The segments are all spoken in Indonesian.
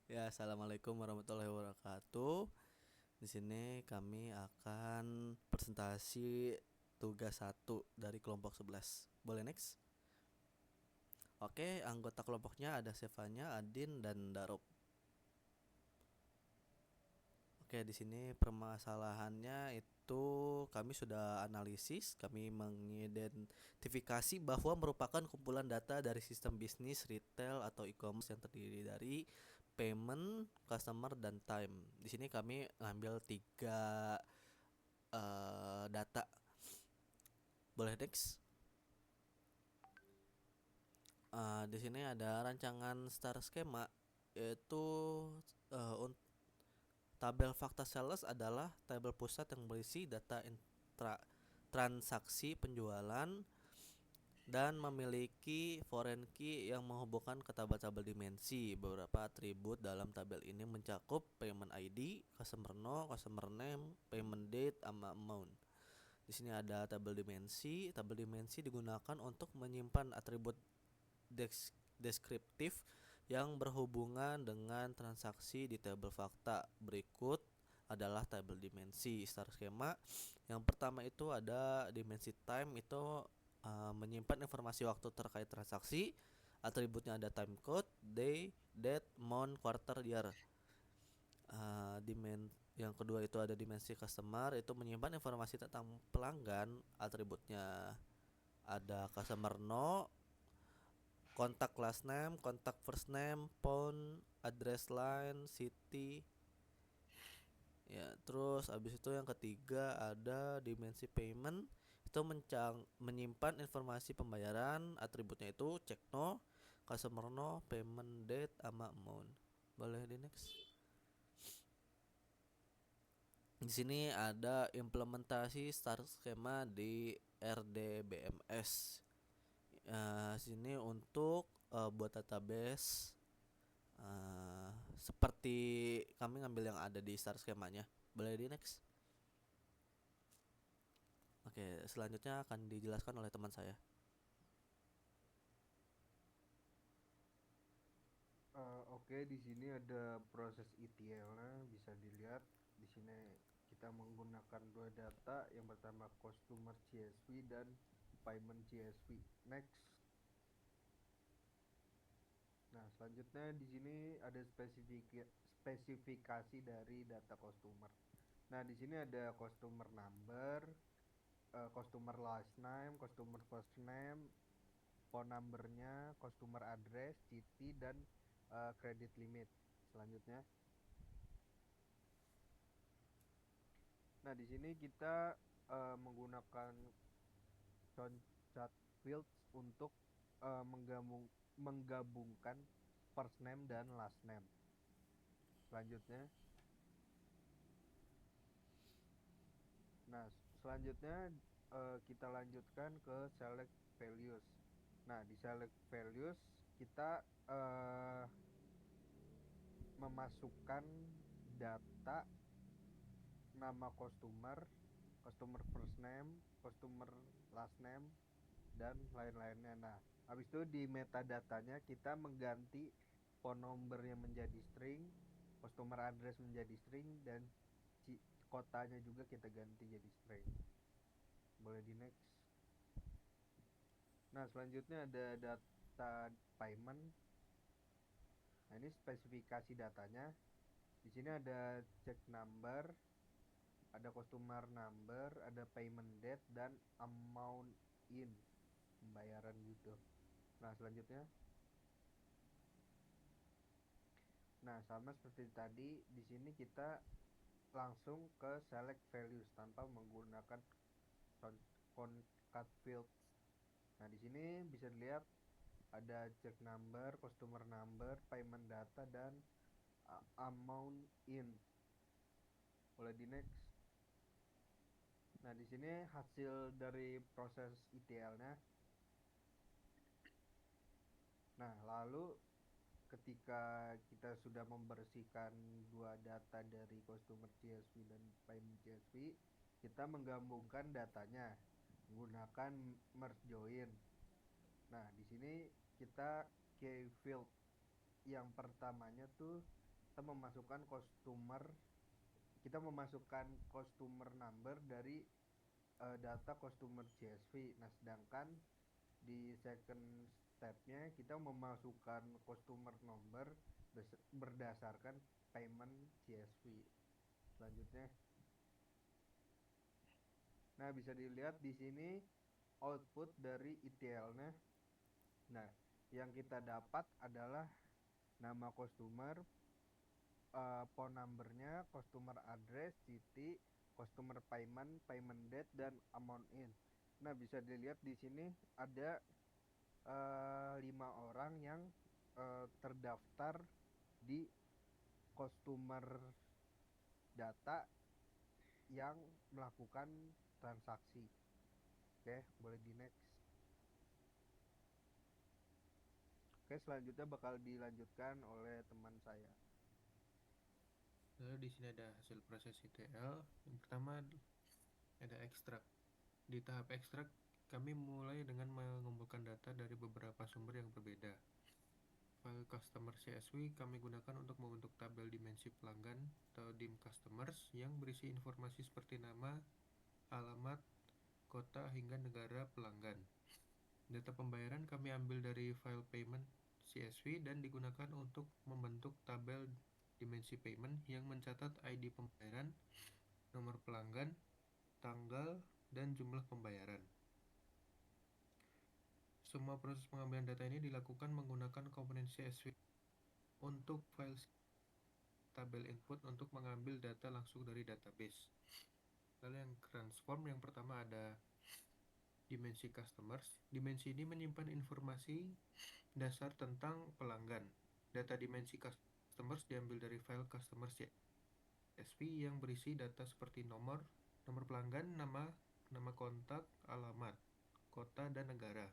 Ya, assalamualaikum warahmatullahi wabarakatuh. Di sini kami akan presentasi tugas satu dari kelompok 11. Boleh next? Oke, anggota kelompoknya ada Sevanya, Adin, dan Darob. Oke, di sini permasalahannya itu kami sudah analisis, kami mengidentifikasi bahwa merupakan kumpulan data dari sistem bisnis retail atau e-commerce yang terdiri dari payment, customer, dan time. Di sini kami ngambil tiga data. Boleh next? Di sini ada rancangan star skema, yaitu tabel fakta sales adalah tabel pusat yang berisi data transaksi penjualan dan memiliki foreign key yang menghubungkan ke tabel-tabel dimensi. Beberapa atribut dalam tabel ini mencakup payment ID, customer no, customer name, payment date, sama amount. Di sini ada tabel dimensi. Tabel dimensi digunakan untuk menyimpan atribut deskriptif yang berhubungan dengan transaksi di tabel fakta. Berikut adalah tabel dimensi star skema. Yang pertama itu ada dimensi time, itu menyimpan informasi waktu terkait transaksi. Atributnya ada time code, day, date, month, quarter, year. Yang kedua itu ada dimensi customer, itu menyimpan informasi tentang pelanggan. Atributnya ada customer no, kontak last name, kontak first name, phone, address line, city. Ya, terus abis itu yang ketiga ada dimensi payment, itu menyimpan informasi pembayaran. Atributnya itu check no, customer no, payment date, sama amount. Boleh di next. Di sini ada implementasi star skema di RDBMS. Sini untuk buat database, seperti kami ngambil yang ada di star skemanya. Boleh di next. Oke, selanjutnya akan dijelaskan oleh teman saya. Oke, di sini ada proses ETL-nya, bisa dilihat. Di sini kita menggunakan dua data. Yang pertama customer CSV dan payment CSV. Next. Nah, selanjutnya di sini ada spesifikasi dari data customer. Nah, di sini ada customer number, customer last name, customer first name, phone numbernya, customer address, city, dan credit limit. Selanjutnya. Nah, di sini kita menggunakan concat fields untuk menggabungkan first name dan last name. Selanjutnya, nah selanjutnya kita lanjutkan ke select values. Nah, di select values kita memasukkan data nama customer, customer first name, customer last name, dan lain-lainnya. Nah, habis itu di metadatanya kita mengganti phone numbernya menjadi string, customer address menjadi string, dan kotanya juga kita ganti jadi string. Boleh di next. Nah, selanjutnya ada data payment. Nah, ini spesifikasi datanya. Di sini ada check number, ada customer number, ada payment date, dan amount in, pembayaran gitu. Nah, selanjutnya. Nah, sama seperti tadi, di sini kita langsung ke select values tanpa menggunakan concat fields. Nah, di sini bisa dilihat ada check number, customer number, payment data, dan amount in. Boleh di next. Nah, di sini hasil dari proses ETL-nya. Nah, lalu ketika kita sudah membersihkan dua data dari customer CSV dan payment CSV, kita menggabungkan datanya menggunakan merge join. Nah, di sini kita key field yang pertamanya tuh kita memasukkan customer number dari data customer CSV. Nah, sedangkan di second stepnya kita memasukkan customer number berdasarkan payment CSV. Selanjutnya, nah bisa dilihat di sini output dari ETL-nya. Nah, yang kita dapat adalah nama customer, phone number-nya, customer address, titik, customer payment, payment date, dan amount in. Nah, bisa dilihat di sini ada 5 orang yang terdaftar di customer data yang melakukan transaksi. Oke, boleh di next. Oke, selanjutnya bakal dilanjutkan oleh teman saya. Lalu di sini ada hasil proses ETL. Yang pertama ada ekstrak. Di tahap ekstrak, kami mulai dengan mengumpulkan data dari beberapa sumber yang berbeda. File customer CSV kami gunakan untuk membentuk tabel dimensi pelanggan atau dim customers yang berisi informasi seperti nama, alamat, kota, hingga negara pelanggan. Data pembayaran kami ambil dari file payment CSV dan digunakan untuk membentuk tabel dimensi payment yang mencatat ID pembayaran, nomor pelanggan, tanggal, dan jumlah pembayaran. Semua proses pengambilan data ini dilakukan menggunakan komponen CSV. Untuk file tabel input untuk mengambil data langsung dari database. Lalu yang transform, yang pertama ada dimensi customers. Dimensi ini menyimpan informasi dasar tentang pelanggan. Data dimensi customers diambil dari file customers CSV yang berisi data seperti nomor pelanggan, nama kontak, alamat, kota, dan negara.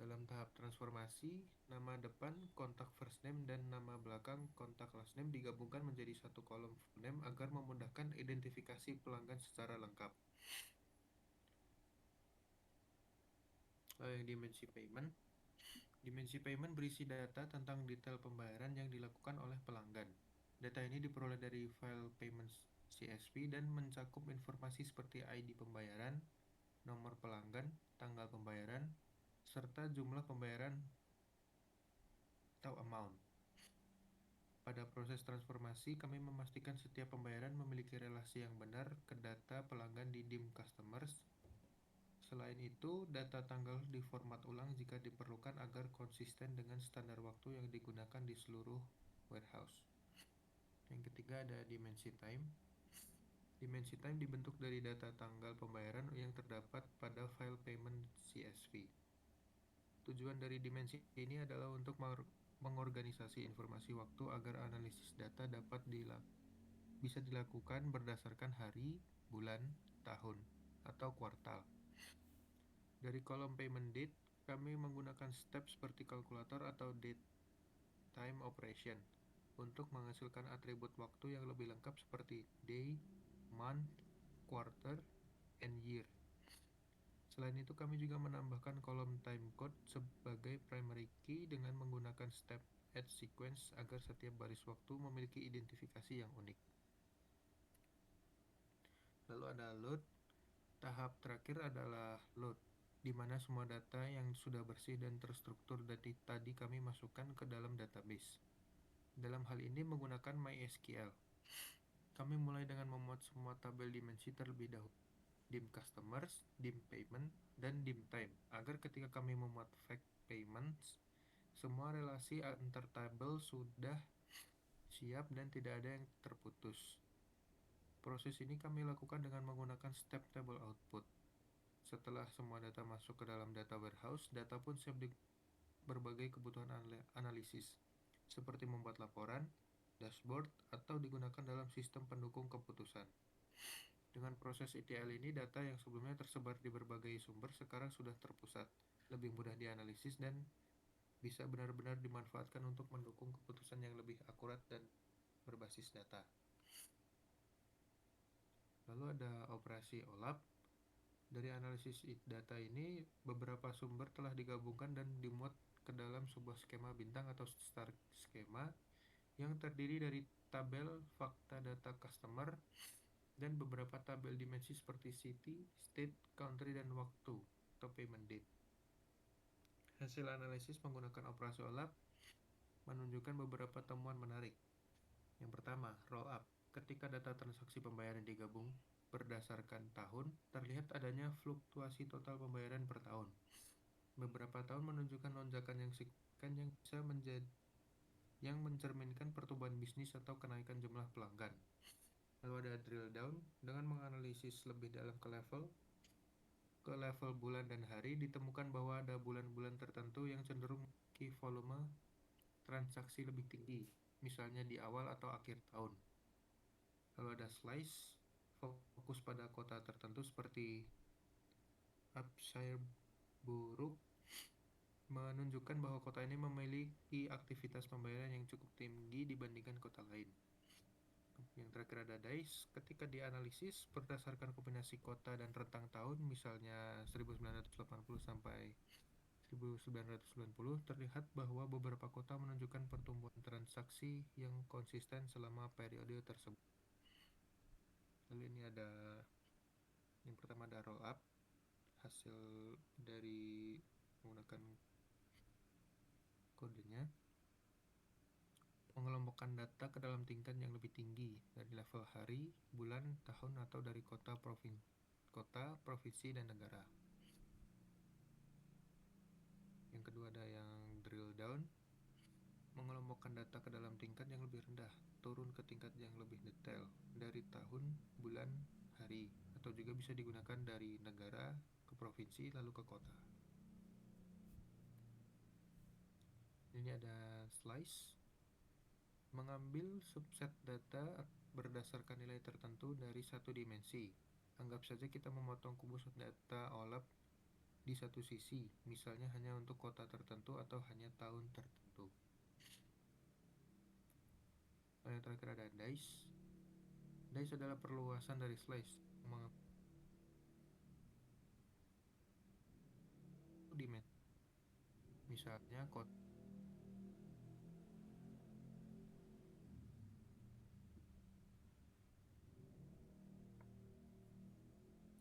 Dalam tahap transformasi, nama depan kontak first name dan nama belakang kontak last name digabungkan menjadi satu kolom full name agar memudahkan identifikasi pelanggan secara lengkap. Lalu yang dimensi payment. Dimensi payment berisi data tentang detail pembayaran yang dilakukan oleh pelanggan. Data ini diperoleh dari file payments CSV dan mencakup informasi seperti ID pembayaran, nomor pelanggan, tanggal pembayaran, serta jumlah pembayaran atau amount. Pada proses transformasi, kami memastikan setiap pembayaran memiliki relasi yang benar ke data pelanggan di dim customers. Selain itu, data tanggal diformat ulang jika diperlukan agar konsisten dengan standar waktu yang digunakan di seluruh warehouse. Yang ketiga ada dimensi time. Dimensi time dibentuk dari data tanggal pembayaran yang terdapat pada file payment CSV. Tujuan dari dimensi ini adalah untuk mengorganisasi informasi waktu agar analisis data dapat bisa dilakukan berdasarkan hari, bulan, tahun, atau kuartal. Dari kolom payment date, kami menggunakan step seperti kalkulator atau date time operation untuk menghasilkan atribut waktu yang lebih lengkap seperti day, month, quarter, and year. Selain itu, kami juga menambahkan kolom timecode sebagai primary key dengan menggunakan step add sequence agar setiap baris waktu memiliki identifikasi yang unik. Lalu ada load. Tahap terakhir adalah load, di mana semua data yang sudah bersih dan terstruktur tadi kami masukkan ke dalam database. Dalam hal ini menggunakan MySQL. Kami mulai dengan memuat semua tabel dimensi terlebih dahulu, dim customers, dim payment, dan dim time, agar ketika kami memuat fact payments, semua relasi antar tabel sudah siap dan tidak ada yang terputus. Proses ini kami lakukan dengan menggunakan step table output. Setelah semua data masuk ke dalam data warehouse, data pun siap di berbagai kebutuhan analisis, seperti membuat laporan, dashboard, atau digunakan dalam sistem pendukung keputusan. Dengan proses ETL ini, data yang sebelumnya tersebar di berbagai sumber sekarang sudah terpusat, lebih mudah dianalisis, dan bisa benar-benar dimanfaatkan untuk mendukung keputusan yang lebih akurat dan berbasis data. Lalu ada operasi OLAP. Dari analisis data ini, beberapa sumber telah digabungkan dan dimuat ke dalam sebuah skema bintang atau star skema yang terdiri dari tabel fakta data customer dan beberapa tabel dimensi seperti city, state, country, dan waktu atau payment date. Hasil analisis menggunakan operasi OLAP menunjukkan beberapa temuan menarik. Yang pertama, roll up. Ketika data transaksi pembayaran digabung berdasarkan tahun, terlihat adanya fluktuasi total pembayaran per tahun. Beberapa tahun menunjukkan lonjakan yang signifikan yang bisa yang mencerminkan pertumbuhan bisnis atau kenaikan jumlah pelanggan. Lalu ada drill down dengan menganalisis lebih dalam ke level bulan dan hari, ditemukan bahwa ada bulan-bulan tertentu yang cenderung memiliki volume transaksi lebih tinggi, misalnya di awal atau akhir tahun. Lalu ada slice, fokus pada kota tertentu seperti Upshire Borough, menunjukkan bahwa kota ini memiliki aktivitas pembayaran yang cukup tinggi dibandingkan kota lain. Yang terakhir ada DICE. Ketika dianalisis berdasarkan kombinasi kota dan rentang tahun, misalnya 1980 sampai 1990, terlihat bahwa beberapa kota menunjukkan pertumbuhan transaksi yang konsisten selama periode tersebut. Lalu ini ada yang pertama ada roll up, hasil dari menggunakan kodenya. Mengelompokkan data ke dalam tingkat yang lebih tinggi dari level hari, bulan, tahun, atau dari kota, provinsi, dan negara. Yang kedua ada yang drill down, mengelompokkan data ke dalam tingkat yang lebih rendah, turun ke tingkat yang lebih detail dari tahun, bulan, hari, atau juga bisa digunakan dari negara ke provinsi lalu ke kota. Ini ada slice, mengambil subset data berdasarkan nilai tertentu dari satu dimensi. Anggap saja kita memotong kubus data OLAP di satu sisi, misalnya hanya untuk kota tertentu atau hanya tahun tertentu. Lalu yang terakhir ada DICE. DICE adalah perluasan dari slice, dimensi. Misalnya kota.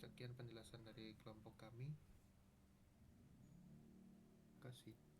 Sekian penjelasan dari kelompok kami. Terima kasih.